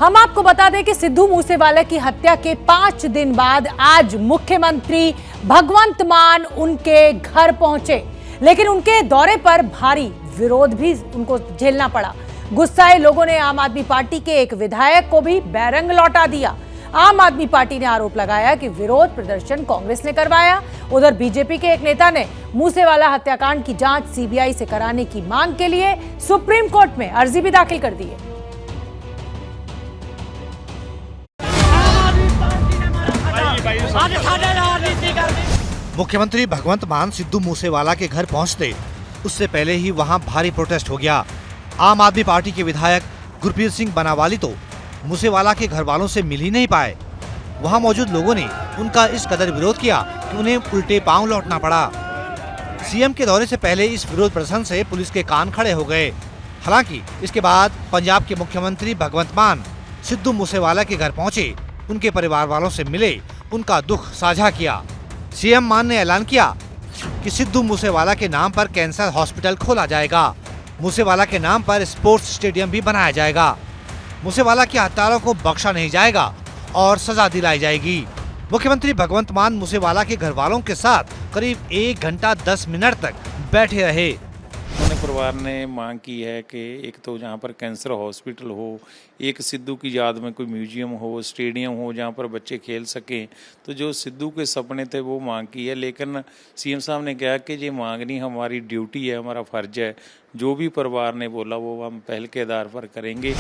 हम आपको बता दें कि सिद्धू मूसेवाला की हत्या के 5 दिन बाद आज मुख्यमंत्री भगवंत मान उनके घर पहुंचे, लेकिन उनके दौरे पर भारी विरोध भी उनको झेलना पड़ा। गुस्साए लोगों ने आम आदमी पार्टी के एक विधायक को भी बैरंग लौटा दिया। आम आदमी पार्टी ने आरोप लगाया कि विरोध प्रदर्शन कांग्रेस ने करवाया। उधर बीजेपी के एक नेता ने मूसेवाला हत्याकांड की जांच सीबीआई से कराने की मांग के लिए सुप्रीम कोर्ट में अर्जी भी दाखिल कर दी है। मुख्यमंत्री भगवंत मान सिद्धू मूसेवाला के घर पहुंचते उससे पहले ही वहां भारी प्रोटेस्ट हो गया। आम आदमी पार्टी के विधायक गुरप्रीत सिंह बनावाली तो मूसेवाला के घर वालों से मिल ही नहीं पाए। वहां मौजूद लोगों ने उनका इस कदर विरोध किया कि उन्हें उल्टे पांव लौटना पड़ा। सीएम के दौरे से पहले इस विरोध प्रदर्शन से पुलिस के कान खड़े हो गए। हालांकि इसके बाद पंजाब के मुख्यमंत्री भगवंत मान सिद्धू मूसेवाला के घर पहुंचे, उनके परिवार वालों से मिले, उनका दुख साझा किया। सीएम मान ने ऐलान किया कि सिद्धू मूसेवाला के नाम पर कैंसर हॉस्पिटल खोला जाएगा। मूसेवाला के नाम पर स्पोर्ट्स स्टेडियम भी बनाया जाएगा। मूसेवाला के हत्यारों को बख्शा नहीं जाएगा और सजा दिलाई जाएगी। मुख्यमंत्री भगवंत मान मूसेवाला के घर वालों के साथ करीब 1 घंटा 10 मिनट तक बैठे रहे। परिवार ने मांग की है कि एक तो जहाँ पर कैंसर हॉस्पिटल हो, एक सिद्धू की याद में कोई म्यूजियम हो, स्टेडियम हो जहाँ पर बच्चे खेल सकें। तो जो सिद्धू के सपने थे वो मांग की है, लेकिन सीएम साहब ने कहा कि ये मांगनी हमारी ड्यूटी है, हमारा फर्ज है। जो भी परिवार ने बोला वो हम पहल के आधार पर करेंगे।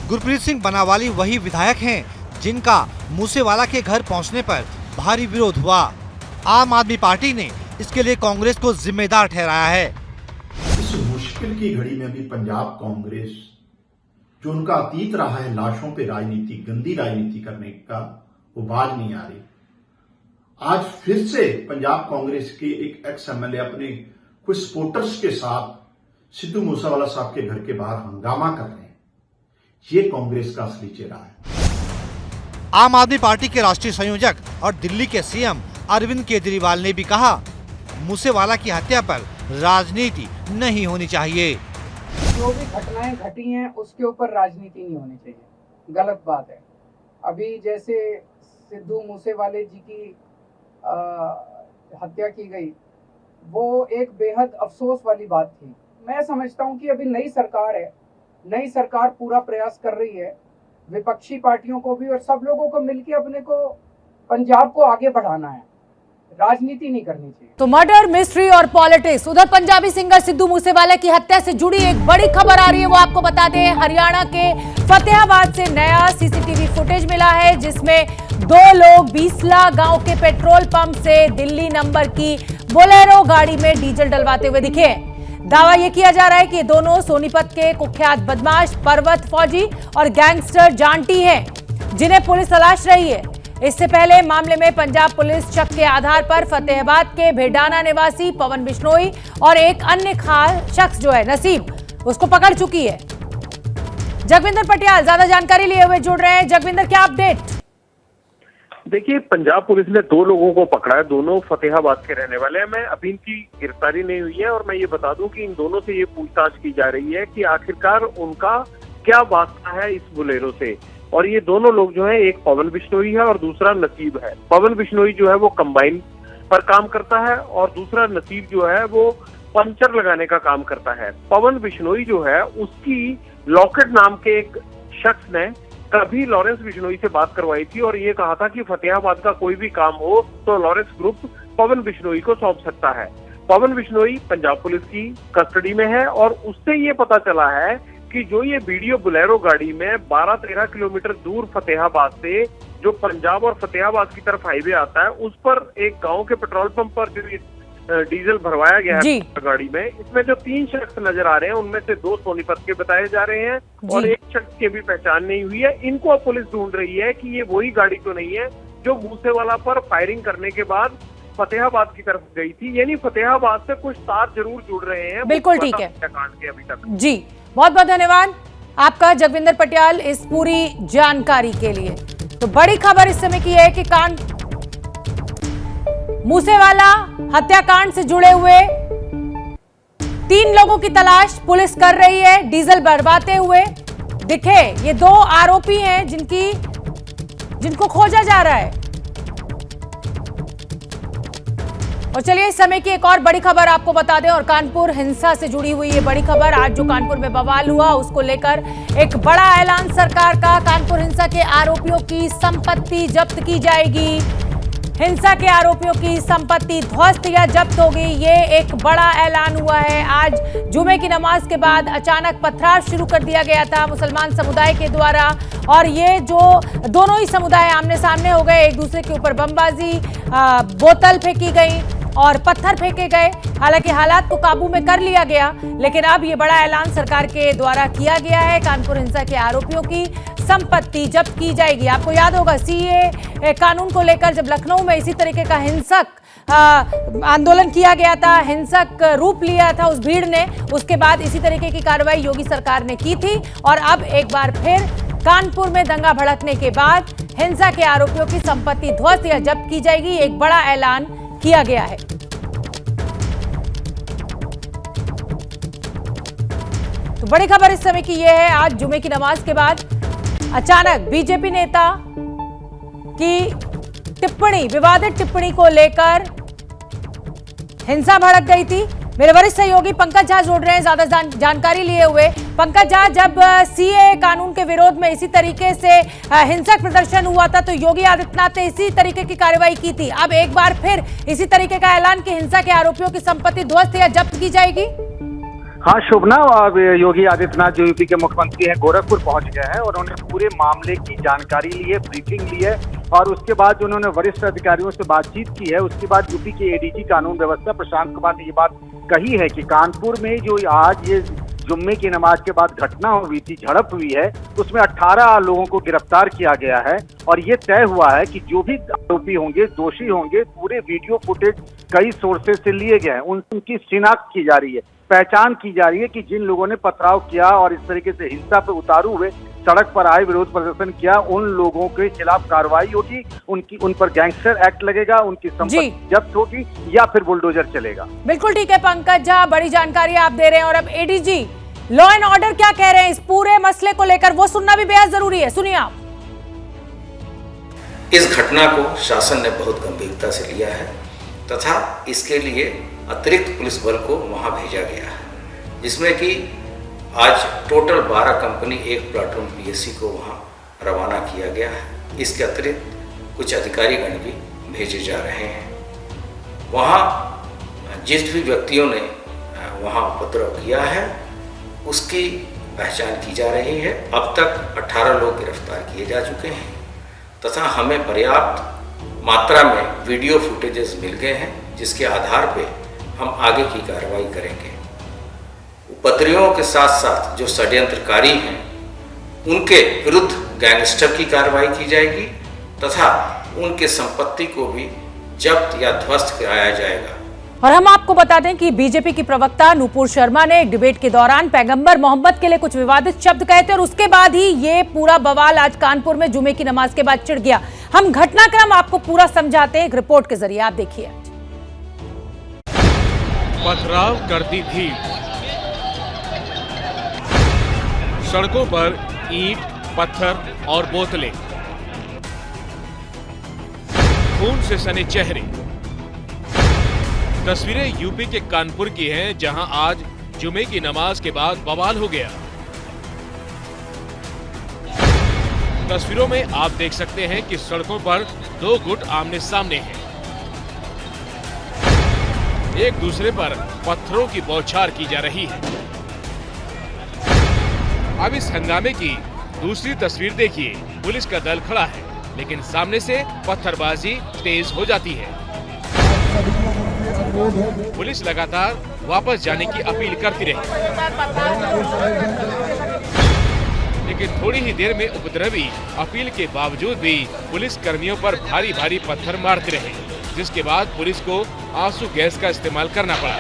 गुरप्रीत सिंह बनावाली वही विधायक हैं जिनका मूसेवाला के घर पहुँचने पर भारी विरोध हुआ। आम आदमी पार्टी ने इसके लिए कांग्रेस को जिम्मेदार ठहराया है। इस मुश्किल की घड़ी में भी पंजाब कांग्रेस, जो उनका अतीत रहा है लाशों पे राजनीति, गंदी राजनीति करने का, वो बाज नहीं आ रही। आज फिर से पंजाब कांग्रेस के एक एक्स एमएलए अपने कुछ सपोर्टर्स के साथ सिद्धू मूसेवाला साहब के घर के बाहर हंगामा कर रहे हैं। ये कांग्रेस का असली चेहरा है। आम आदमी पार्टी के राष्ट्रीय संयोजक और दिल्ली के सीएम अरविंद केजरीवाल ने भी कहा, मूसेवाला की हत्या पर राजनीति नहीं होनी चाहिए। जो भी घटनाएं घटी हैं उसके ऊपर राजनीति नहीं होनी चाहिए, गलत बात है। अभी जैसे सिद्धू मूसेवाले जी की हत्या की गई, वो एक बेहद अफसोस वाली बात थी। मैं समझता हूं कि अभी नई सरकार है, नई सरकार पूरा प्रयास कर रही है, विपक्षी पार्टियों को भी और सब लोगों को मिलकर अपने को पंजाब को आगे बढ़ाना है, राजनीति नहीं करनी चाहिए। तो मर्डर, मिस्ट्री और पॉलिटिक्स। उधर पंजाबी सिंगर सिद्धू मूसेवाला की हत्या से जुड़ी एक बड़ी खबर आ रही है, वो आपको बता दें। हरियाणा के फतेहाबाद से नया सीसीटीवी फुटेज मिला है जिसमें 2 लोग बीसला गांव के पेट्रोल पंप से दिल्ली नंबर की बोलेरो गाड़ी में डीजल डलवाते हुए दिखे। दावा यह किया जा रहा है कि ये दोनों सोनीपत के कुख्यात बदमाश पर्वत फौजी और गैंगस्टर जांटी हैं, जिन्हें पुलिस तलाश रही है। इससे पहले मामले में पंजाब पुलिस शक के आधार पर फतेहाबाद के भेडाना निवासी पवन बिश्नोई और एक अन्य खास शख्स जो है नसीब, उसको पकड़ चुकी है। जगविंदर पटियाल ज्यादा जानकारी लिए हुए जुड़ रहे हैं। जगविंदर, क्या अपडेट? देखिए, पंजाब पुलिस ने 2 लोगों को पकड़ा है, दोनों फतेहाबाद के रहने वाले हैं। मैं अभी इनकी गिरफ्तारी नहीं हुई है और मैं ये बता दूं कि इन दोनों से ये पूछताछ की जा रही है कि आखिरकार उनका क्या वास्ता है इस बोलेरो से। और ये दोनों लोग जो है, एक पवन बिश्नोई है और दूसरा नसीब है। पवन बिश्नोई जो है वो कंबाइन पर काम करता है और दूसरा नसीब जो है वो पंचर लगाने का काम करता है। पवन बिश्नोई जो है उसकी लॉकेट नाम के एक शख्स ने कभी लॉरेंस बिश्नोई से बात करवाई थी और ये कहा था कि फतेहाबाद का कोई भी काम हो तो लॉरेंस ग्रुप पवन बिश्नोई को सौंप सकता है। पवन बिश्नोई पंजाब पुलिस की कस्टडी में है और उससे ये पता चला है कि जो ये वीडियो बोलेरो गाड़ी में 12-13 किलोमीटर दूर फतेहाबाद से जो पंजाब और फतेहाबाद की तरफ हाईवे आता है, उस पर एक गांव के पेट्रोल पंप पर जो डीजल भरवाया गया है गाड़ी में, इसमें जो 3 शख्स नजर आ रहे हैं उनमें से 2 सोनीपत के बताए जा रहे हैं और एक शख्स की भी पहचान नहीं हुई है। इनको अब पुलिस ढूंढ रही है कि ये वही गाड़ी तो नहीं है जो मूसेवाला पर फायरिंग करने के बाद फतेहाबाद की तरफ गई थी। यानी फतेहाबाद से कुछ तार जरूर जुड़ रहे हैं। बिल्कुल ठीक है कांड के अभी तक। जी, बहुत बहुत धन्यवाद आपका जगविंदर पटियाल इस पूरी जानकारी के लिए। तो बड़ी खबर इस समय की है कि मूसेवाला हत्याकांड से जुड़े हुए 3 लोगों की तलाश पुलिस कर रही है। डीजल भरवाते हुए दिखे। ये 2 आरोपी हैं जिनको खोजा जा रहा है। और चलिए इस समय की एक और बड़ी खबर आपको बता दें, और कानपुर हिंसा से जुड़ी हुई ये बड़ी खबर। आज जो कानपुर में बवाल हुआ उसको लेकर एक बड़ा ऐलान सरकार का। कानपुर हिंसा के आरोपियों की संपत्ति जब्त की जाएगी। हिंसा के आरोपियों की संपत्ति ध्वस्त या जब्त होगी, ये एक बड़ा ऐलान हुआ है। आज जुमे की नमाज के बाद अचानक पथराव शुरू कर दिया गया था मुसलमान समुदाय के द्वारा, और ये जो दोनों ही समुदाय आमने सामने हो गए, एक दूसरे के ऊपर बमबाजी, बोतल फेंकी गई और पत्थर फेंके गए। हालांकि हालात को काबू में कर लिया गया, लेकिन अब ये बड़ा ऐलान सरकार के द्वारा किया गया है। कानपुर हिंसा के आरोपियों की संपत्ति जब्त की जाएगी। आपको याद होगा सीए कानून को लेकर जब लखनऊ में इसी तरीके का हिंसक आंदोलन किया गया था, हिंसक रूप लिया था उस भीड़ ने, उसके बाद इसी तरीके की कार्रवाई योगी सरकार ने की थी। और अब एक बार फिर कानपुर में दंगा भड़कने के बाद हिंसा के आरोपियों की संपत्ति ध्वस्त या जब्त की जाएगी। एक बड़ा ऐलान किया गया है। तो बड़ी खबर इस समय की यह है, आज जुमे की नमाज के बाद अचानक बीजेपी नेता की टिप्पणी, विवादित टिप्पणी को लेकर हिंसा भड़क गई थी। मेरे वरिष्ठ सहयोगी पंकज झा जोड़ रहे हैं ज्यादा जानकारी लिए हुए। पंकज झा, जब सीए कानून के विरोध में इसी तरीके से हिंसक प्रदर्शन हुआ था तो योगी आदित्यनाथ ने इसी तरीके की कार्रवाई की थी। अब एक बार फिर इसी तरीके का ऐलान कि हिंसा के आरोपियों की संपत्ति ध्वस्त या जब्त की जाएगी। हाँ शोभना, योगी आदित्यनाथ जो यूपी के मुख्यमंत्री हैं गोरखपुर पहुंच गए हैं और उन्होंने पूरे मामले की जानकारी ली है, ब्रीफिंग ली है, और उसके बाद जो उन्होंने वरिष्ठ अधिकारियों से बातचीत की है, उसके बाद यूपी के एडीजी कानून व्यवस्था प्रशांत कुमार ने ये बात कही है कि कानपुर में जो आज ये जुम्मे की नमाज के बाद घटना हुई थी, झड़प हुई है, उसमें 18 लोगों को गिरफ्तार किया गया है। और ये तय हुआ है कि जो भी आरोपी होंगे, दोषी होंगे, पूरे वीडियो फुटेज कई सोर्सेज से लिए गए हैं, उनकी शिनाख्त की जा रही है, पहचान की जा रही है कि जिन लोगों ने पथराव किया और इस तरीके से हिंसा पे उतारू हुए सड़क पर आए, विरोध प्रदर्शन किया, उन लोगों के खिलाफ कार्रवाई होगी, उन पर गैंगस्टर एक्ट लगेगा, उनकी संपत्ति जब्त होगी या फिर बुलडोजर चलेगा। बिल्कुल ठीक है पंकज झा, बड़ी जानकारी आप दे रहे हैं। और अब एडीजी लॉ एंड ऑर्डर क्या कह रहे हैं इस पूरे मसले को लेकर, वो सुनना भी बेहद जरूरी है। सुनिए आप। इस घटना को शासन ने बहुत गंभीरता से लिया है तथा इसके लिए अतिरिक्त पुलिस बल को वहां भेजा गया है, जिसमें कि आज टोटल 12 कंपनी, 1 प्लाटून पीएससी को वहां रवाना किया गया है। इसके अतिरिक्त कुछ अधिकारीगण भी भेजे जा रहे हैं। वहां जिस भी व्यक्तियों ने वहां उपद्रव किया है उसकी पहचान की जा रही है। अब तक 18 लोग गिरफ्तार किए जा चुके हैं तथा हमें पर्याप्त मात्रा में वीडियो फुटेजेस मिल गए हैं, जिसके आधार पे हम आगे की कार्रवाई करेंगे। उपद्रवियों के साथ साथ जो षड्यंत्रकारी हैं उनके विरुद्ध गैंगस्टर की कार्रवाई की जाएगी तथा उनके संपत्ति को भी जब्त या ध्वस्त कराया जाएगा। और हम आपको बता दें कि बीजेपी की प्रवक्ता नूपुर शर्मा ने एक डिबेट के दौरान पैगंबर मोहम्मद के लिए कुछ विवादित शब्द कहे थे और उसके बाद ही ये पूरा बवाल आज कानपुर में जुमे की नमाज के बाद छिड़ गया। हम घटनाक्रम आपको पूरा समझाते हैं एक रिपोर्ट के जरिए, आप देखिए। पथराव करती थी, सड़कों पर ईंट, पत्थर और बोतलें, खून से सने चेहरे। तस्वीरें यूपी के कानपुर की हैं, जहां आज जुमे की नमाज के बाद बवाल हो गया। तस्वीरों में आप देख सकते हैं कि सड़कों पर 2 गुट आमने सामने हैं, एक दूसरे पर पत्थरों की बौछार की जा रही है। अब इस हंगामे की दूसरी तस्वीर देखिए। पुलिस का दल खड़ा है, लेकिन सामने से पत्थरबाजी तेज हो जाती है। पुलिस लगातार वापस जाने की अपील करती रही, लेकिन थोड़ी ही देर में उपद्रवी अपील के बावजूद भी पुलिस कर्मियों पर भारी भारी पत्थर मारते रहे, जिसके बाद पुलिस को आंसू गैस का इस्तेमाल करना पड़ा।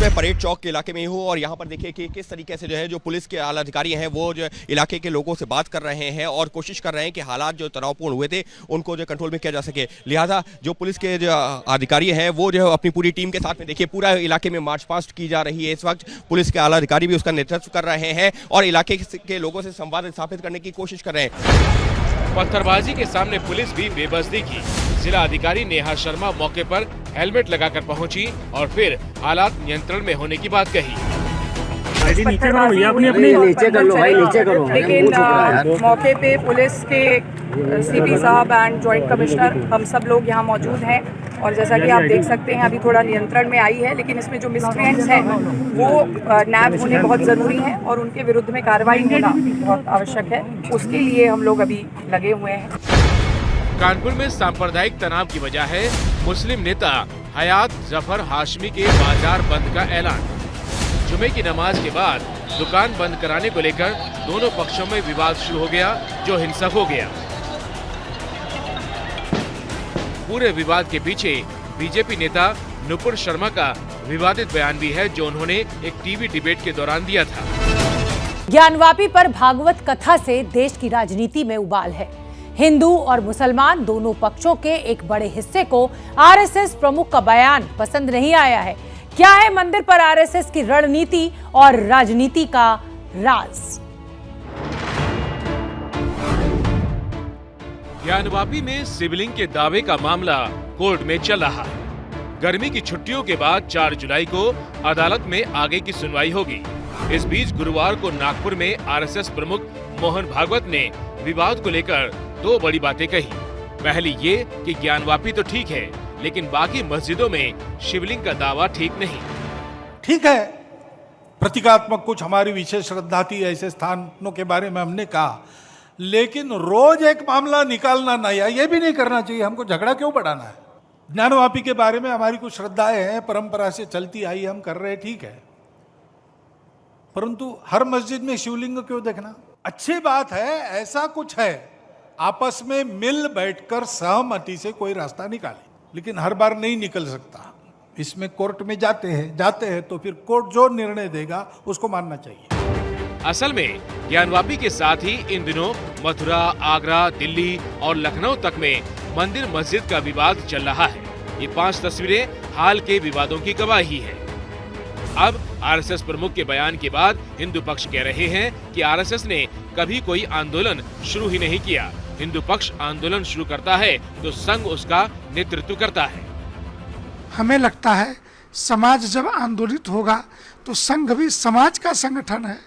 मैं परेड चौक के इलाके में हूँ और यहाँ पर देखिए कि किस तरीके से जो है जो पुलिस के आला अधिकारी हैं वो जो इलाके के लोगों से बात कर रहे हैं और कोशिश कर रहे हैं कि हालात जो तनावपूर्ण हुए थे उनको जो कंट्रोल में किया जा सके। लिहाजा जो पुलिस के जो अधिकारी हैं वो जो अपनी पूरी टीम के साथ में देखिए पूरा इलाके में मार्च पास्ट की जा रही है। इस वक्त पुलिस के आला अधिकारी भी उसका नेतृत्व कर रहे हैं और इलाके के लोगों से संवाद स्थापित करने की कोशिश कर रहे हैं। पत्थरबाजी के सामने पुलिस भी बेबस दिखी। जिला अधिकारी नेहा शर्मा मौके पर हेलमेट लगाकर पहुंची और फिर हालात नियंत्रण में होने की बात कही। लेकिन मौके पे पुलिस के सीपी साहब एंड जॉइंट कमिश्नर हम सब लोग यहाँ मौजूद हैं और जैसा कि आप देख सकते हैं अभी थोड़ा नियंत्रण में आई है, लेकिन इसमें जो मिसक्रिएंट्स हैं वो नैब होने बहुत ज़रूरी हैं और उनके विरुद्ध में कार्रवाई होना बहुत आवश्यक है। उसके लिए हम लोग अभी लगे हुए हैं। कानपुर में सांप्रदायिक तनाव की वजह है मुस्लिम नेता हयात जफर हाशमी के बाजार बंद का ऐलान। जुमे की नमाज के बाद दुकान बंद कराने को लेकर दोनों पक्षों में विवाद शुरू हो गया जो हिंसक हो गया। पूरे विवाद के पीछे बीजेपी नेता नुपुर शर्मा का विवादित बयान भी है जो उन्होंने एक टीवी डिबेट के दौरान दिया था। ज्ञानवापी पर भागवत कथा से देश की राजनीति में उबाल है। हिंदू और मुसलमान दोनों पक्षों के एक बड़े हिस्से को आरएसएस प्रमुख का बयान पसंद नहीं आया है। क्या है मंदिर पर आरएसएस की रणनीति और राजनीति का राज? ज्ञानवापी में शिवलिंग के दावे का मामला कोर्ट में चल रहा है। गर्मी की छुट्टियों के बाद 4 जुलाई को अदालत में आगे की सुनवाई होगी। इस बीच गुरुवार को नागपुर में आरएसएस प्रमुख मोहन भागवत ने विवाद को लेकर 2 बड़ी बातें कही। पहली ये कि ज्ञानवापी तो ठीक है, लेकिन बाकी मस्जिदों में शिवलिंग का दावा ठीक नहीं। ठीक है, प्रतीकात्मक कुछ हमारी विशेष श्रद्धा थी, ऐसे स्थानों के बारे में हमने कहा, लेकिन रोज एक मामला निकालना नया ये भी नहीं करना चाहिए। हमको झगड़ा क्यों बढ़ाना है? ज्ञानवापी के बारे में हमारी कुछ श्रद्धाएं हैं, परंपरा से चलती आई, हम कर रहे, ठीक है, परंतु हर मस्जिद में शिवलिंग क्यों देखना? अच्छी बात है, ऐसा कुछ है, आपस में मिल बैठकर सहमति से कोई रास्ता निकाले, लेकिन हर बार नहीं निकल सकता। इसमें कोर्ट में जाते हैं तो फिर कोर्ट जो निर्णय देगा उसको मानना चाहिए। असल में ज्ञानवापी के साथ ही इन दिनों मथुरा, आगरा, दिल्ली और लखनऊ तक में मंदिर मस्जिद का विवाद चल रहा है। ये 5 तस्वीरें हाल के विवादों की गवाही है। अब आरएसएस प्रमुख के बयान के बाद हिंदू पक्ष कह रहे हैं कि आरएसएस ने कभी कोई आंदोलन शुरू ही नहीं किया। हिंदू पक्ष आंदोलन शुरू करता है तो संघ उसका नेतृत्व करता है। हमें लगता है समाज जब आंदोलित होगा तो संघ भी समाज का संगठन है।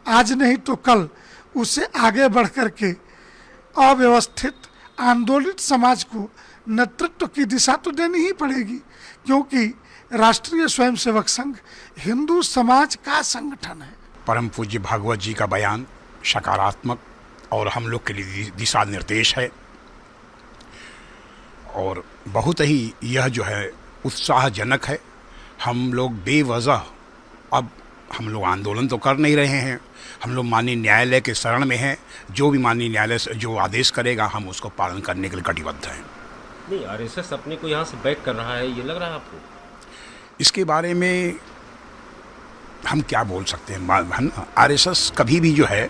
आज नहीं तो कल उसे आगे बढ़ करके अव्यवस्थित आंदोलित समाज को नेतृत्व की दिशा तो देनी ही पड़ेगी, क्योंकि राष्ट्रीय स्वयंसेवक संघ हिंदू समाज का संगठन है। परम पूज्य भागवत जी का बयान सकारात्मक और हम लोग के लिए दिशा निर्देश है और बहुत ही यह जो है उत्साहजनक है। हम लोग बेवजह अब हम लोग आंदोलन तो कर नहीं रहे हैं, हम लोग माननीय न्यायालय के शरण में हैं। जो भी माननीय न्यायालय जो आदेश करेगा हम उसको पालन करने के लिए कटिबद्ध हैं। नहीं, आरएसएस अपने को यहाँ से बैक कर रहा है, ये लग रहा है आपको? इसके बारे में हम क्या बोल सकते हैं? आरएसएस कभी भी जो है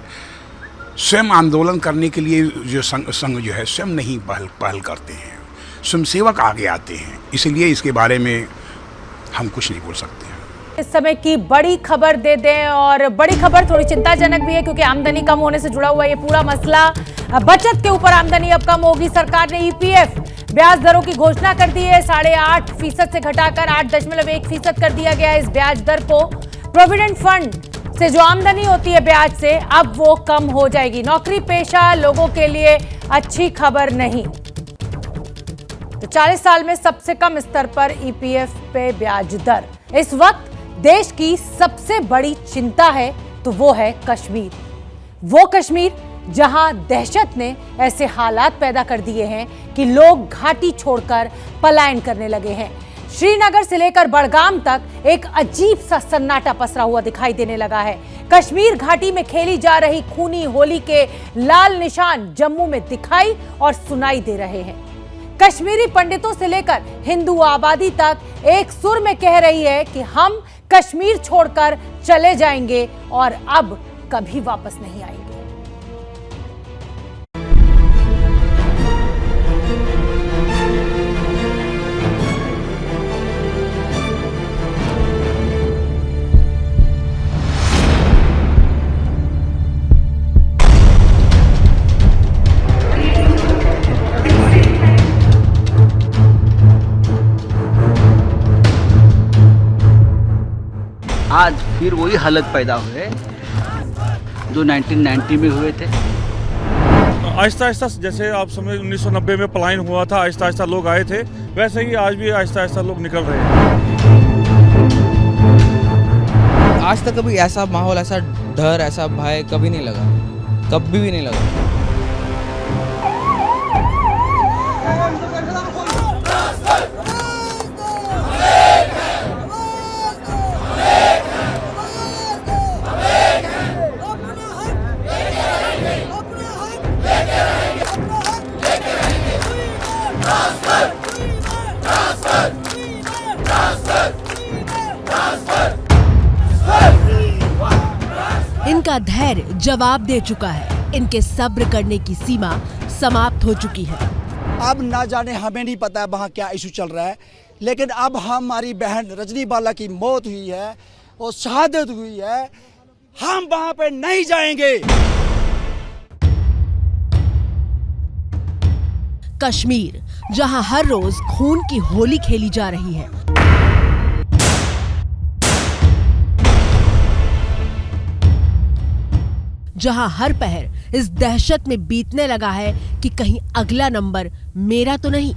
स्वयं आंदोलन करने के लिए जो संघ जो है स्वयं नहीं पहल करते हैं, स्वयंसेवक आगे आते हैं, इसलिए इसके बारे में हम कुछ नहीं बोल सकते हैं। इस समय की बड़ी खबर दे दें, और बड़ी खबर थोड़ी चिंताजनक भी है क्योंकि आमदनी कम होने से जुड़ा हुआ ये पूरा मसला। बचत के ऊपर आमदनी अब कम होगी। सरकार ने ईपीएफ ब्याज दरों की घोषणा कर दी है। 8.5% से घटाकर 8.1% कर दिया गया है इस ब्याज दर को। प्रोविडेंट फंड से जो आमदनी होती है ब्याज से, अब वो कम हो जाएगी। नौकरी पेशा लोगों के लिए अच्छी खबर नहीं। तो 40 साल में सबसे कम स्तर पर ईपीएफ पे ब्याज दर। इस वक्त देश की सबसे बड़ी चिंता है तो वो है कश्मीर। वो कश्मीर जहां दहशत ने ऐसे हालात पैदा कर दिए हैं कि लोग घाटी छोड़कर पलायन करने लगे हैं। श्रीनगर से लेकर बड़गाम तक एक अजीब सा सन्नाटा पसरा हुआ दिखाई देने लगा है। कश्मीर घाटी में खेली जा रही खूनी होली के लाल निशान जम्मू में दिखाई और सुनाई दे रहे हैं। कश्मीरी पंडितों से लेकर हिंदू आबादी तक एक सुर में कह रही है कि हम कश्मीर छोड़कर चले जाएंगे और अब कभी वापस नहीं आएंगे। आज फिर वही हालत पैदा हुए जो 1990 में हुए थे। आहिस्ता आहिस्ता जैसे आप समझ 1990 में पलायन हुआ था, आहिस्ता आहिस्ता लोग आए थे, वैसे ही आज भी आहिस्ता आहिस्ता लोग निकल रहे हैं। आज तक कभी ऐसा माहौल, ऐसा डर, ऐसा भय कभी नहीं लगा, कभी भी नहीं लगा। इनका धैर्य जवाब दे चुका है, इनके सब्र करने की सीमा समाप्त हो चुकी है। अब ना जाने, हमें नहीं पता है वहाँ क्या इशू चल रहा है, लेकिन अब हमारी बहन रजनी बाला की मौत हुई है और शहादत हुई है, हम वहाँ पे नहीं जाएंगे। कश्मीर, जहां हर रोज खून की होली खेली जा रही है, जहां हर पहर इस दहशत में बीतने लगा है कि कहीं अगला नंबर मेरा तो नहीं।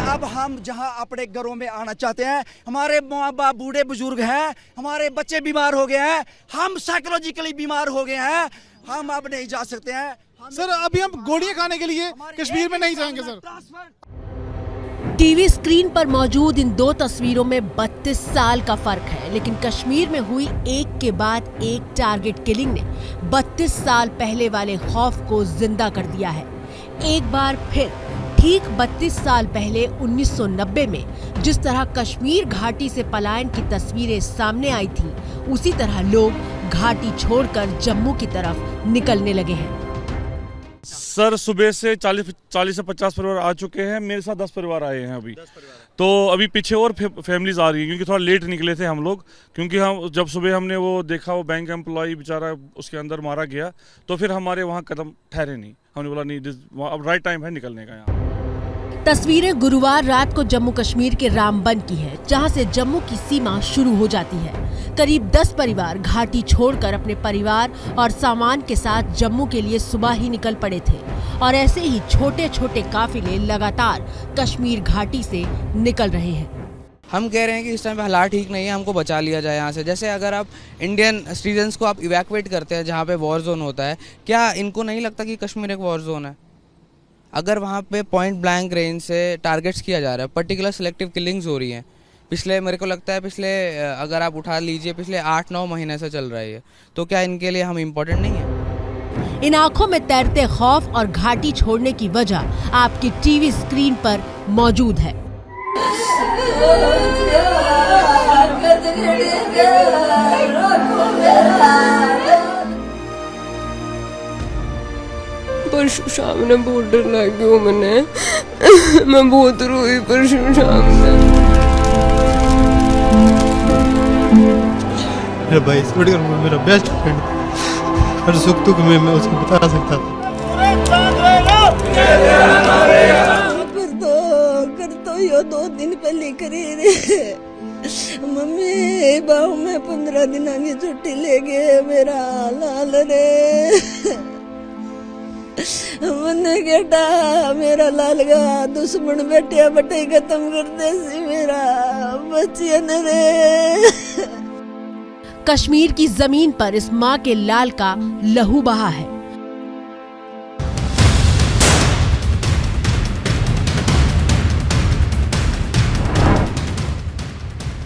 अब हम जहां अपने घरों में आना चाहते हैं, हमारे माँ बाप बूढ़े बुजुर्ग हैं, हमारे बच्चे बीमार हो गए हैं, हम साइकोलॉजिकली बीमार हो गए हैं, हम अब नहीं जा सकते हैं। सर अभी हम गोलियां खाने के लिए कश्मीर में नहीं जाएंगे सर। टीवी स्क्रीन पर मौजूद इन दो तस्वीरों में 32 साल का फर्क है, लेकिन कश्मीर में हुई एक के बाद एक टारगेट किलिंग ने 32 साल पहले वाले खौफ को जिंदा कर दिया है। एक बार फिर ठीक 32 साल पहले 1990 में जिस तरह कश्मीर घाटी से पलायन की तस्वीरें सामने आई थी, उसी तरह लोग घाटी छोड़कर जम्मू की तरफ निकलने लगे हैं। सर सुबह से 40 से 50 परिवार आ चुके हैं, मेरे साथ 10 परिवार आए हैं अभी। तो अभी पीछे और फैमिलीज आ रही हैं, क्योंकि थोड़ा लेट निकले थे हम लोग, क्योंकि हम जब सुबह हमने वो देखा वो बैंक एम्प्लॉय बेचारा उसके अंदर मारा गया, तो फिर हमारे वहाँ कदम ठहरे नहीं। हमने बोला नहीं, अब राइट टाइम है निकलने का। यहाँ तस्वीरें गुरुवार रात को जम्मू कश्मीर के रामबन की है, जहां से जम्मू की सीमा शुरू हो जाती है। करीब 10 परिवार घाटी छोड़कर अपने परिवार और सामान के साथ जम्मू के लिए सुबह ही निकल पड़े थे, और ऐसे ही छोटे छोटे काफिले लगातार कश्मीर घाटी से निकल रहे हैं। हम कह रहे हैं कि इस टाइम पे हालात ठीक नहीं है, हमको बचा लिया जाए यहाँ से। जैसे अगर आप इंडियन सिटीजन्स को आप इवैक्यूएट करते हैं जहाँ पे वॉर जोन होता है, क्या इनको नहीं लगता कि कश्मीर एक वॉर जोन है? अगर वहाँ पे पॉइंट ब्लैंक रेंज से टारगेट्स किया जा रहा है, पर्टिकुलर सिलेक्टिव किलिंग्स हो रही हैं, पिछले मेरे को लगता है पिछले अगर आप उठा लीजिए पिछले 8-9 महीने से चल रही है, तो क्या इनके लिए हम इम्पोर्टेंट नहीं है? इन आंखों में तैरते खौफ और घाटी छोड़ने की वजह आपकी टीवी स्क्रीन पर मौजूद है। परसों शाम ने बहुत डर लगी मैंने, मैं बहुत रोई परसों शाम में। मेरा भाई छोड़कर मेरा बेस्ट फ्रेंड, हर सुख दुख में मैं उसको बता सकता था। कर तो यो 2 दिन पहले करे रे मम्मी बाहू में 15 दिन की छुट्टी ले गए मेरा लाल रे। मैंने कहता मेरा लाल का दुश्मन बैठे बटे खत्म कर दे सी मेरा बच्चे रे। कश्मीर की जमीन पर इस माँ के लाल का लहू बहा है।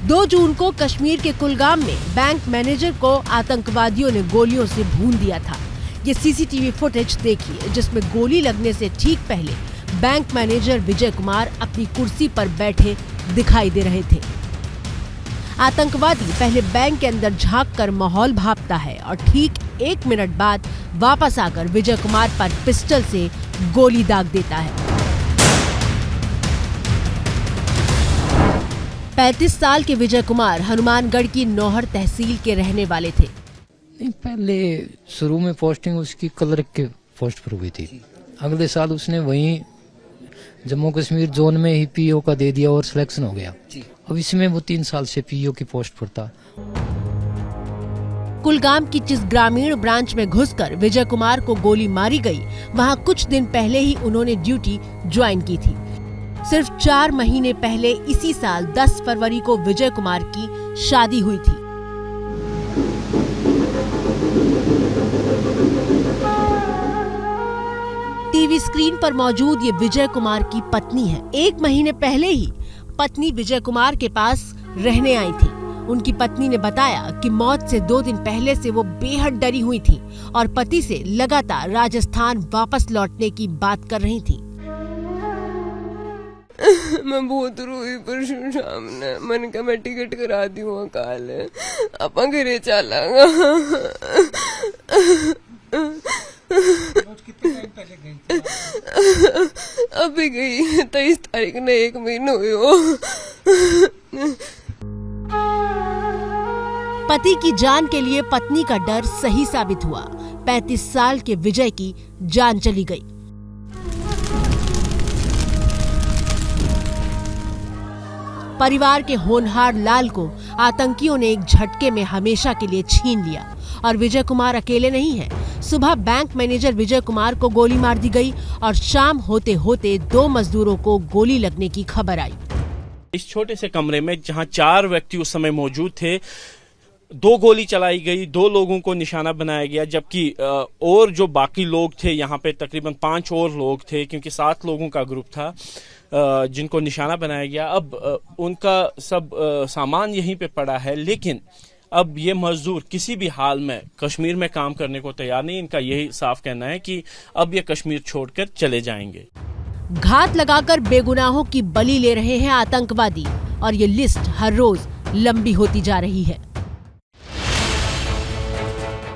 दो जून को कश्मीर के कुलगाम में बैंक मैनेजर को आतंकवादियों ने गोलियों से भून दिया था। ये सीसीटीवी फुटेज देखिए, जिसमें गोली लगने से ठीक पहले बैंक मैनेजर विजय कुमार अपनी कुर्सी पर बैठे दिखाई दे रहे थे। आतंकवादी पहले बैंक के अंदर झांककर माहौल भांपता है और ठीक 1 मिनट बाद वापस आकर विजय कुमार पर पिस्टल से गोली दाग देता है। 35 साल के विजय कुमार हनुमानगढ़ की नौहर तहसील के रहने वाले थे। नहीं, पहले शुरू में पोस्टिंग उसकी क्लर्क के पोस्ट पर हुई थी। अगले साल उसने वहीं जम्मू कश्मीर जोन में ही पीओ का दे दिया और सिलेक्शन हो गया। अब इसमें वो 3 साल से पीओ की पोस्ट पर था। कुलगाम की जिस ग्रामीण ब्रांच में घुसकर विजय कुमार को गोली मारी गई, वहां कुछ दिन पहले ही उन्होंने ड्यूटी ज्वाइन की थी। सिर्फ 4 महीने पहले इसी साल 10 फरवरी को विजय कुमार की शादी हुई थी। टीवी स्क्रीन पर मौजूद ये विजय कुमार की पत्नी है। 1 महीने पहले ही पत्नी विजय कुमार के पास रहने आई थी। उनकी पत्नी ने बताया कि मौत से 2 दिन पहले से वो बेहद डरी हुई थी और पति से लगातार राजस्थान वापस लौटने की बात कर रही थी। मैं बहुत रोई परसों शाम ने, मैंने कहा मैं टिकट करा दी हूँ काल आप घरे चलागा। अभी गई 23 तारीख ने 1 महीना हुआ। पति की जान के लिए पत्नी का डर सही साबित हुआ। 35 साल के विजय की जान चली गई। परिवार के होनहार लाल को आतंकियों ने एक झटके में हमेशा के लिए छीन लिया और विजय कुमार अकेले नहीं है। सुबह बैंक मैनेजर विजय कुमार को गोली मार दी गई और शाम होते होते 2 मजदूरों को गोली लगने की खबर आई। इस छोटे से कमरे में जहां 4 व्यक्ति उस समय मौजूद थे, 2 गोली चलाई गई, 2 लोगों को निशाना बनाया गया, जबकि और जो बाकी लोग थे यहाँ पे तकरीबन 5 और लोग थे, क्योंकि 7 लोगों का ग्रुप था जिनको निशाना बनाया गया। अब उनका सब सामान यहीं पे पड़ा है, लेकिन अब ये मजदूर किसी भी हाल में कश्मीर में काम करने को तैयार नहीं। इनका यही साफ कहना है कि अब ये कश्मीर छोड़कर चले जाएंगे। घात लगाकर बेगुनाहों की बलि ले रहे हैं आतंकवादी और ये लिस्ट हर रोज लंबी होती जा रही है।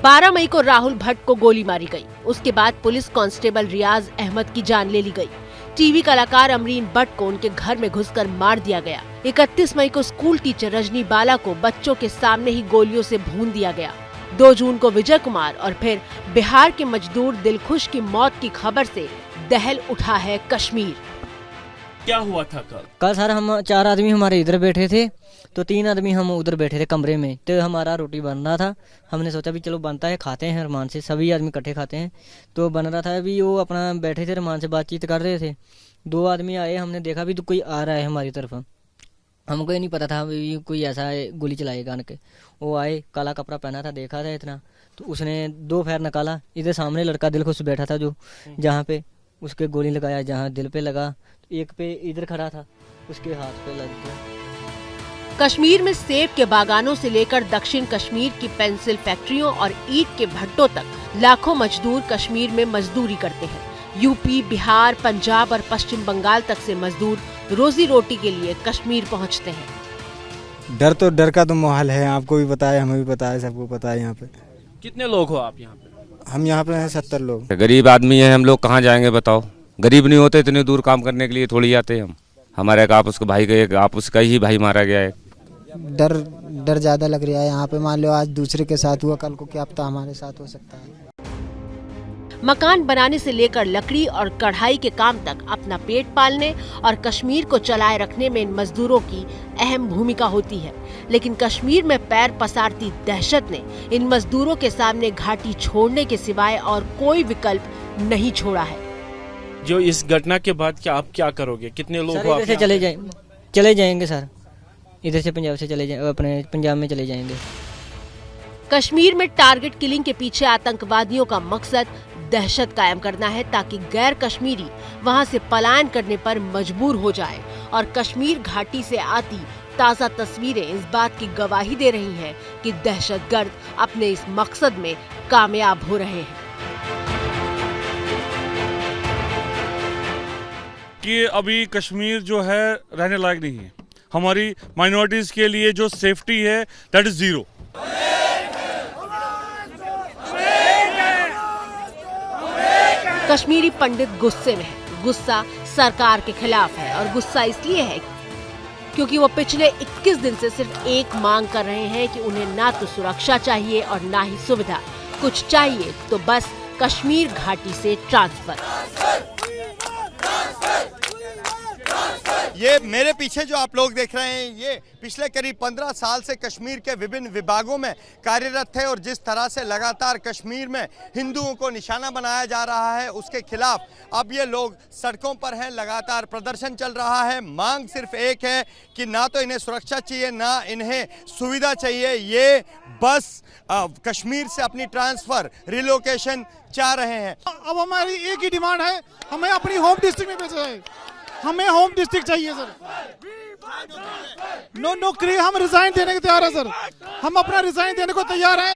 12 मई को राहुल भट्ट को गोली मारी गई। उसके बाद पुलिस कांस्टेबल रियाज अहमद की जान ले ली गई। टीवी कलाकार अमरीन भट्ट को उनके घर में घुसकर मार दिया गया। 31 मई को स्कूल टीचर रजनी बाला को बच्चों के सामने ही गोलियों से भून दिया गया। 2 जून को विजय कुमार और फिर बिहार के मजदूर दिलखुश की मौत की खबर से दहल उठा है कश्मीर। क्या हुआ था कल सर हम 4 आदमी हमारे इधर बैठे थे, तो 3 आदमी हम उधर बैठे थे कमरे में। तो हमारा रोटी बन रहा था, हमने सोचा भी चलो बनता है खाते हैं अरमान से, सभी आदमी इकट्ठे खाते हैं। तो बन रहा था भी वो अपना बैठे थे अरमान से बातचीत कर रहे थे। 2 आदमी आए, हमने देखा भी तो कोई आ रहा है हमारी तरफ। हमको ये नहीं पता था भी कोई ऐसा गोली चलाएगा के। वो आए, काला कपड़ा पहना था, देखा था इतना, तो उसने 2 फायर निकाला। इधर सामने लड़का दिलखुश बैठा था जो जहाँ पे, उसके गोली लगाया जहाँ दिल पे लगा। एक पे इधर खड़ा था, उसके हाथ पे लग गया। कश्मीर में सेब के बागानों से लेकर दक्षिण कश्मीर की पेंसिल फैक्ट्रियों और ईंट के भट्टों तक लाखों मजदूर कश्मीर में मजदूरी करते हैं। यूपी, बिहार, पंजाब और पश्चिम बंगाल तक से मजदूर रोजी रोटी के लिए कश्मीर पहुंचते हैं। डर का तो माहौल है, आपको भी पता है, हमें भी पता है, सबको पता है। यहाँ पे कितने लोग हो आप यहाँ पे? हम यहाँ पे हैं 70 लोग। गरीब आदमी है हम लोग, कहाँ जाएंगे बताओ? गरीब नहीं होते इतनी दूर काम करने के लिए थोड़ी आते हम। हमारे एक आपस का भाई का, एक आपस का ही भाई मारा गया है। डर ज्यादा लग रहा है यहाँ पे। मान लो आज दूसरे के साथ हुआ, कल को क्या पता हमारे साथ हो सकता है। मकान बनाने से लेकर लकड़ी और कढ़ाई के काम तक अपना पेट पालने और कश्मीर को चलाए रखने में इन मजदूरों की अहम भूमिका होती है। लेकिन कश्मीर में पैर पसारती दहशत ने इन मजदूरों के सामने घाटी छोड़ने के सिवाय और कोई विकल्प नहीं छोड़ा है। जो इस घटना के बाद क्या आप क्या करोगे? कितने लोग हो? इधर से चले जाएंगे सर, इधर से पंजाब से चले जाएंगे, अपने पंजाब में चले जाएंगे। कश्मीर में टारगेट किलिंग के पीछे आतंकवादियों का मकसद दहशत कायम करना है ताकि गैर कश्मीरी वहां से पलायन करने पर मजबूर हो जाए। और कश्मीर घाटी से आती ताज़ा तस्वीरें इस बात की गवाही दे रही हैं कि दहशतगर्द अपने इस मकसद में कामयाब हो रहे हैं। कि अभी कश्मीर जो है रहने लायक नहीं है। हमारी माइनॉरिटीज़ के लिए जो सेफ्टी है दैट इज़ ज़ीरो। कश्मीरी पंडित गुस्से में है। गुस्सा सरकार के खिलाफ है और गुस्सा इसलिए है क्योंकि वो पिछले 21 दिन से सिर्फ एक मांग कर रहे हैं कि उन्हें ना तो सुरक्षा चाहिए और ना ही सुविधा, कुछ चाहिए तो बस कश्मीर घाटी से ट्रांसफर। ये मेरे पीछे जो आप लोग देख रहे हैं, ये पिछले करीब 15 साल से कश्मीर के विभिन्न विभागों में कार्यरत थे और जिस तरह से लगातार कश्मीर में हिंदुओं को निशाना बनाया जा रहा है, उसके खिलाफ अब ये लोग सड़कों पर हैं, लगातार प्रदर्शन चल रहा है। मांग सिर्फ एक है कि ना तो इन्हें सुरक्षा चाहिए, ना इन्हें सुविधा चाहिए, ये बस कश्मीर से अपनी ट्रांसफर रिलोकेशन चाह रहे हैं। अब हमारी एक ही डिमांड है, हमें अपनी होम डिस्ट्रिक्ट में भेजा है, हमें होम डिस्ट्रिक्ट चाहिए सर। नो हम रिजाइन देने को तैयार है सर, हम अपना रिजाइन देने को तैयार हैं।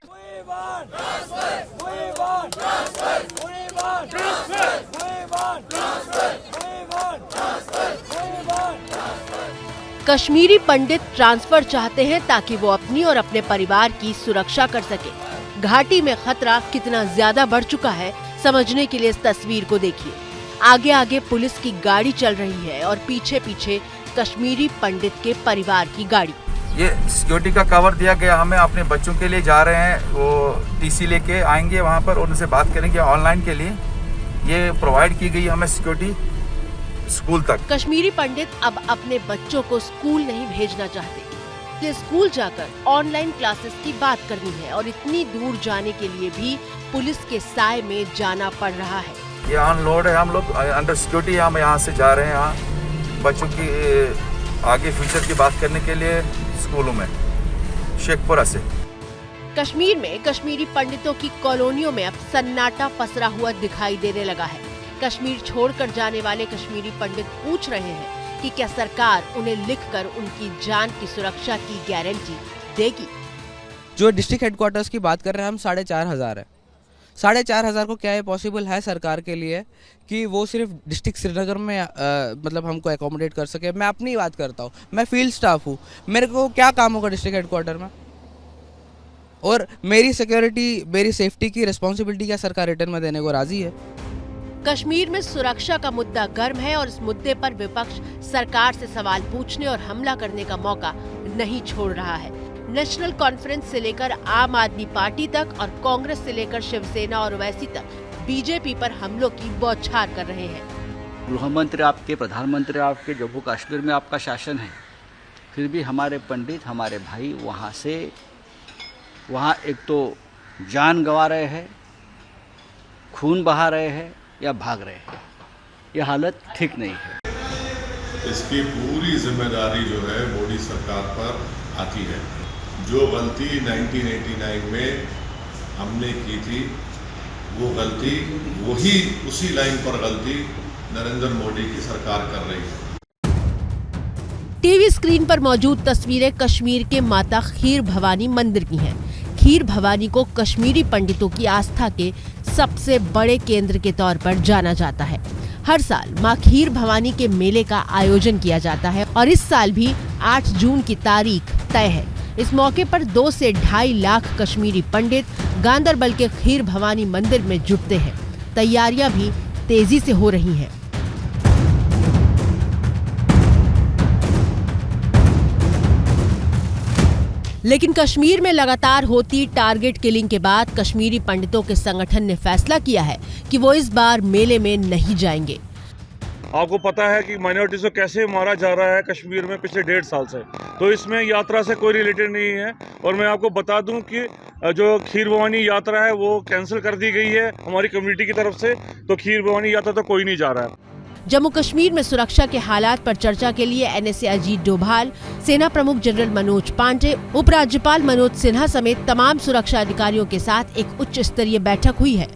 कश्मीरी पंडित ट्रांसफर चाहते हैं ताकि वो अपनी और अपने परिवार की सुरक्षा कर सके। घाटी में खतरा कितना ज्यादा बढ़ चुका है समझने के लिए इस तस्वीर को देखिए। आगे आगे पुलिस की गाड़ी चल रही है और पीछे पीछे कश्मीरी पंडित के परिवार की गाड़ी। ये सिक्योरिटी का कवर दिया गया, हमें अपने बच्चों के लिए जा रहे हैं, वो टीसी लेके आएंगे वहाँ पर और उनसे बात करेंगे ऑनलाइन के लिए। ये प्रोवाइड की गई हमें सिक्योरिटी स्कूल तक। कश्मीरी पंडित अब अपने बच्चों को स्कूल नहीं भेजना चाहते, ये स्कूल जाकर ऑनलाइन क्लासेस की बात करनी है और इतनी दूर जाने के लिए भी पुलिस के साए में जाना पड़ रहा है। ये ऑन लोड है, हम लोग अंडर सिक्योरिटी हम यहाँ से जा रहे हैं, यहाँ बच्चों की आगे फ्यूचर की बात करने के लिए स्कूलों में शेखपुरा से। कश्मीर में कश्मीरी पंडितों की कॉलोनियों में अब सन्नाटा पसरा हुआ दिखाई देने लगा है। कश्मीर छोड़कर जाने वाले कश्मीरी पंडित पूछ रहे हैं कि क्या सरकार उन्हें लिखकर उनकी जान की सुरक्षा की गारंटी देगी। जो डिस्ट्रिक्ट हेडक्वार्टर्स की बात कर रहे हैं हम 4,500 है। 4,500 को क्या ये पॉसिबल है सरकार के लिए कि वो सिर्फ डिस्ट्रिक्ट श्रीनगर में मतलब हमको एकोमोडेट कर सके। मैं अपनी बात करता हूँ, मैं फील्ड स्टाफ हूँ, मेरे को क्या काम होगा डिस्ट्रिक्ट हेडक्वार्टर में, और मेरी सिक्योरिटी मेरी सेफ्टी की रिस्पॉन्सिबिलिटी क्या सरकार रिटर्न में देने को राजी है। कश्मीर में सुरक्षा का मुद्दा गर्म है और इस मुद्दे पर विपक्ष सरकार से सवाल पूछने और हमला करने का मौका नहीं छोड़ रहा है। नेशनल कॉन्फ्रेंस से लेकर आम आदमी पार्टी तक और कांग्रेस से लेकर शिवसेना और ओवैसी तक बीजेपी पर हमलों की बौछार कर रहे हैं। गृह मंत्री आपके, प्रधानमंत्री आपके, जम्मू कश्मीर में आपका शासन है, फिर भी हमारे पंडित, हमारे भाई वहाँ एक तो जान गंवा रहे हैं, खून बहा रहे हैं या भाग रहे हैं। ये हालत ठीक नहीं है। इसकी पूरी जिम्मेदारी जो है मोदी सरकार पर आती है। जो गलती 1989 में हमने की थी, वो गलती वही उसी लाइन पर गलती नरेंद्र मोदी की सरकार कर रही है। टीवी स्क्रीन पर मौजूद तस्वीरें कश्मीर के माता खीर भवानी मंदिर की हैं। खीर भवानी को कश्मीरी पंडितों की आस्था के सबसे बड़े केंद्र के तौर पर जाना जाता है। हर साल मां खीर भवानी के मेले का आयोजन किया जाता है और इस साल भी 8 जून की तारीख तय है। इस मौके पर 2 से 2.5 लाख कश्मीरी पंडित गांदरबल के खीर भवानी मंदिर में जुटते हैं। तैयारियां भी तेजी से हो रही हैं। लेकिन कश्मीर में लगातार होती टारगेट किलिंग के बाद कश्मीरी पंडितों के संगठन ने फैसला किया है कि वो इस बार मेले में नहीं जाएंगे। आपको पता है कि माइनॉरिटीज को कैसे मारा जा रहा है कश्मीर में पिछले 1.5 साल से, तो इसमें यात्रा से कोई रिलेटेड नहीं है। और मैं आपको बता दूं कि जो खीर भवानी यात्रा है वो कैंसिल कर दी गई है हमारी कम्युनिटी की तरफ से, तो खीर भवानी यात्रा तो कोई नहीं जा रहा है। जम्मू कश्मीर में सुरक्षा के हालात पर चर्चा के लिए NSA अजीत डोभाल, सेना प्रमुख जनरल मनोज पांडे, उपराज्यपाल मनोज सिन्हा समेत तमाम सुरक्षा अधिकारियों के साथ एक उच्च स्तरीय बैठक हुई है।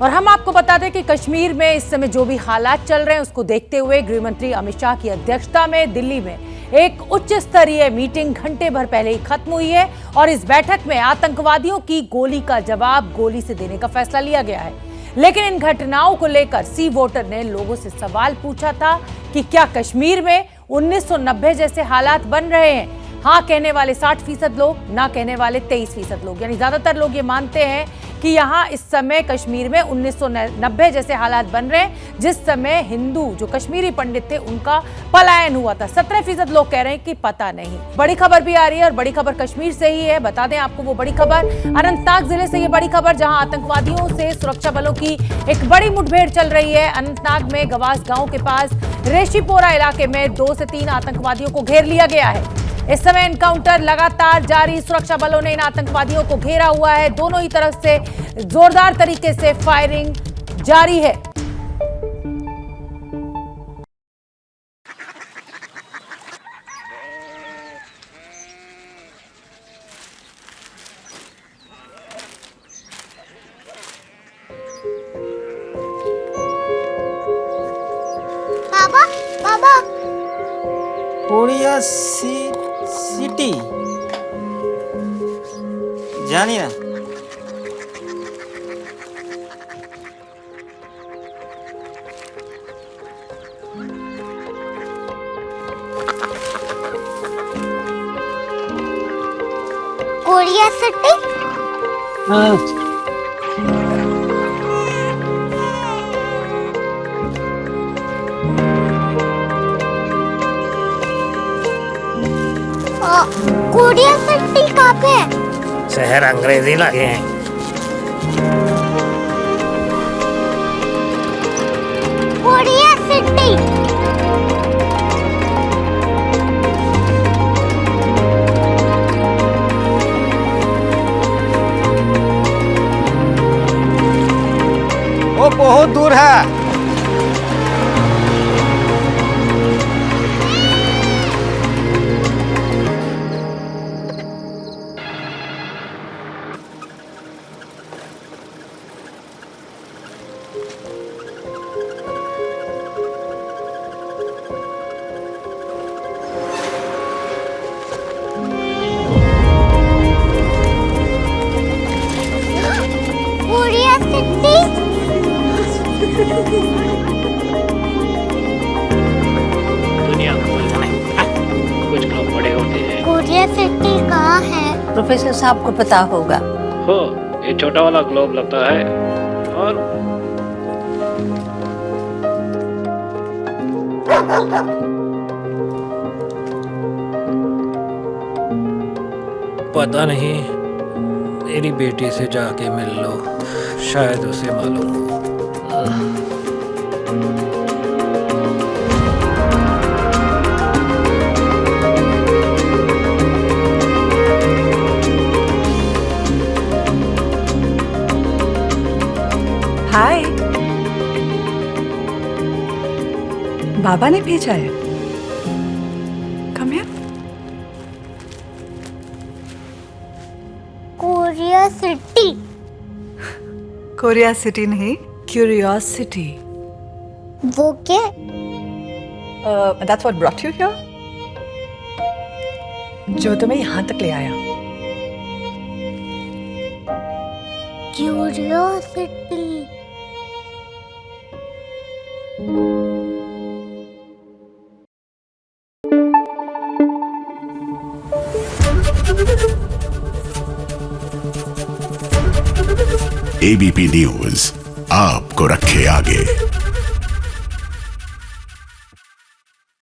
और हम आपको बता दें कि कश्मीर में इस समय जो भी हालात चल रहे हैं उसको देखते हुए गृह मंत्री अमित शाह की अध्यक्षता में दिल्ली में एक उच्च स्तरीय मीटिंग घंटे भर पहले ही खत्म हुई है और इस बैठक में आतंकवादियों की गोली का जवाब गोली से देने का फैसला लिया गया है। लेकिन इन घटनाओं को लेकर सी वोटर ने लोगों से सवाल पूछा था कि क्या कश्मीर में 1990 जैसे हालात बन रहे हैं। हाँ कहने वाले 60% लोग, ना कहने वाले 23% लोग, यानी ज्यादातर लोग ये मानते हैं कि यहाँ इस समय कश्मीर में 1990 जैसे हालात बन रहे हैं, जिस समय हिंदू जो कश्मीरी पंडित थे उनका पलायन हुआ था। 17% लोग कह रहे हैं कि पता नहीं। बड़ी खबर भी आ रही है और बड़ी खबर कश्मीर से ही है। बता दें आपको वो बड़ी खबर अनंतनाग जिले से, ये बड़ी खबर जहां आतंकवादियों से सुरक्षा बलों की एक बड़ी मुठभेड़ चल रही है। अनंतनाग में गवास गांव के पास रेशीपोरा इलाके में 2 से 3 आतंकवादियों को घेर लिया गया है। इस समय एनकाउंटर लगातार जारी, सुरक्षा बलों ने इन आतंकवादियों को घेरा हुआ है। दोनों ही तरफ से जोरदार तरीके से फायरिंग जारी है। बाबा बाबा कोरिया सिटी जानिए ना। कोरिया सिटी कोरिया सिटी कहाँ पे है? शहर अंग्रेजी लगे हैं। कोरिया सिटी वो बहुत दूर है। कोरिया सिटी दुनिया कुछ लोग बड़े होते हैं। कोरिया सिटी कहाँ है? प्रोफेसर साहब को पता होगा। हो ये छोटा वाला ग्लोब लगता है और पता नहीं, मेरी बेटी से जाके मिल लो, शायद उसे मालूम हो। हाय, बाबा ने भेजा है। Come here. Korea city Korea city नहीं, क्यूरियोसिटी। वो क्या? That's what brought you here? जो तुम्हें यहाँ तक ले आया। क्यूरियोसिटी ABP न्यूज आपको रखे आगे।